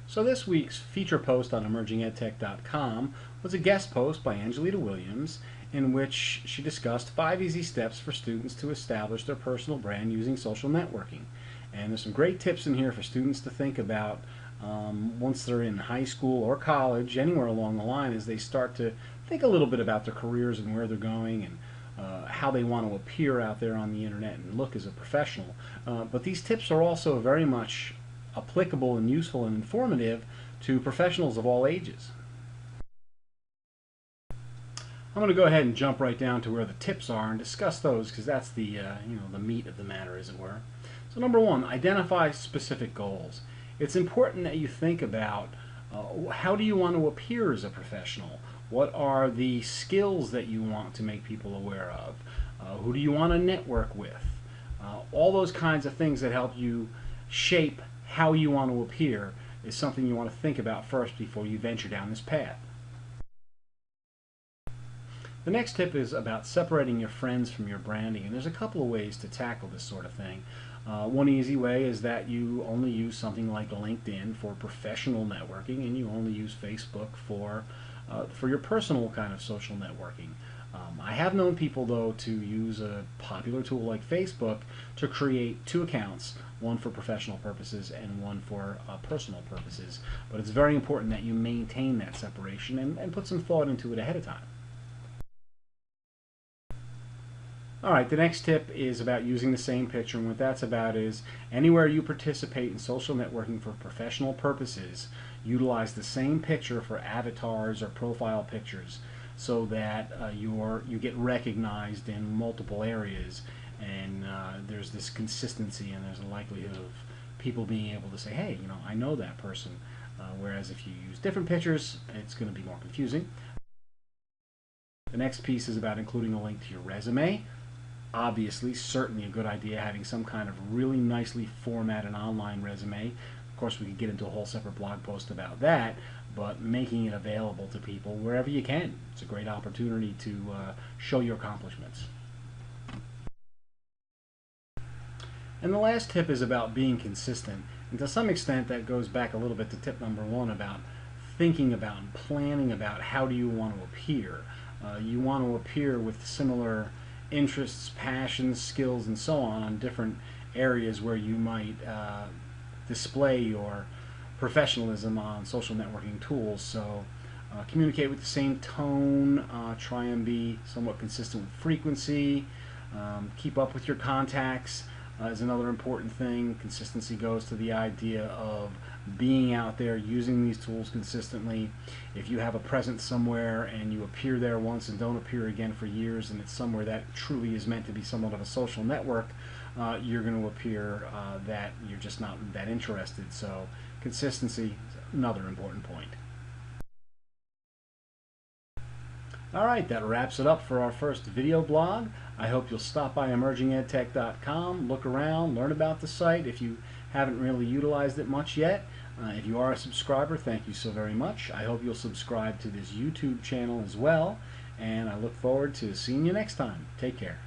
So this week's feature post on EmergingEdTech.com was a guest post by Angelita Williams in which she discussed 5 easy steps for students to establish their personal brand using social networking. And there's some great tips in here for students to think about once they're in high school or college, anywhere along the line, as they start to think a little bit about their careers and where they're going and how they want to appear out there on the internet and look as a professional. But these tips are also very much applicable and useful and informative to professionals of all ages. I'm going to go ahead and jump right down to where the tips are and discuss those, because that's the the meat of the matter, as it were. So number one, identify specific goals. It's important that you think about how do you want to appear as a professional? What are the skills that you want to make people aware of? Who do you want to network with? All those kinds of things that help you shape how you want to appear is something you want to think about first before you venture down this path. The next tip is about separating your friends from your branding, and there's a couple of ways to tackle this sort of thing. One easy way is that you only use something like LinkedIn for professional networking, and you only use Facebook for your personal kind of social networking. I have known people, though, to use a popular tool like Facebook to create 2 accounts, one for professional purposes and one for personal purposes. But it's very important that you maintain that separation and put some thought into it ahead of time. Alright, the next tip is about using the same picture, and what that's about is anywhere you participate in social networking for professional purposes, utilize the same picture for avatars or profile pictures so that you get recognized in multiple areas, and there's this consistency, and there's a likelihood of people being able to say, hey, I know that person, whereas if you use different pictures, it's going to be more confusing. The next piece is about including a link to your resume. Obviously, certainly a good idea having some kind of really nicely formatted online resume. Of course, we could get into a whole separate blog post about that, but making it available to people wherever you can. It's a great opportunity to show your accomplishments. And the last tip is about being consistent. And to some extent, that goes back a little bit to tip number 1 about thinking about and planning about how do you want to appear. You want to appear with similar interests, passions, skills, and so on different areas where you might display your professionalism on social networking tools. So communicate with the same tone, try and be somewhat consistent with frequency, keep up with your contacts is another important thing. Consistency goes to the idea of being out there using these tools consistently. If you have a presence somewhere and you appear there once and don't appear again for years, and it's somewhere that truly is meant to be somewhat of a social network, you're going to appear that you're just not that interested. So consistency is another important point. Alright, that wraps it up for our first video blog. I hope you'll stop by EmergingEdTech.com, look around, learn about the site if you haven't really utilized it much yet. If you are a subscriber, thank you so very much. I hope you'll subscribe to this YouTube channel as well, and I look forward to seeing you next time. Take care.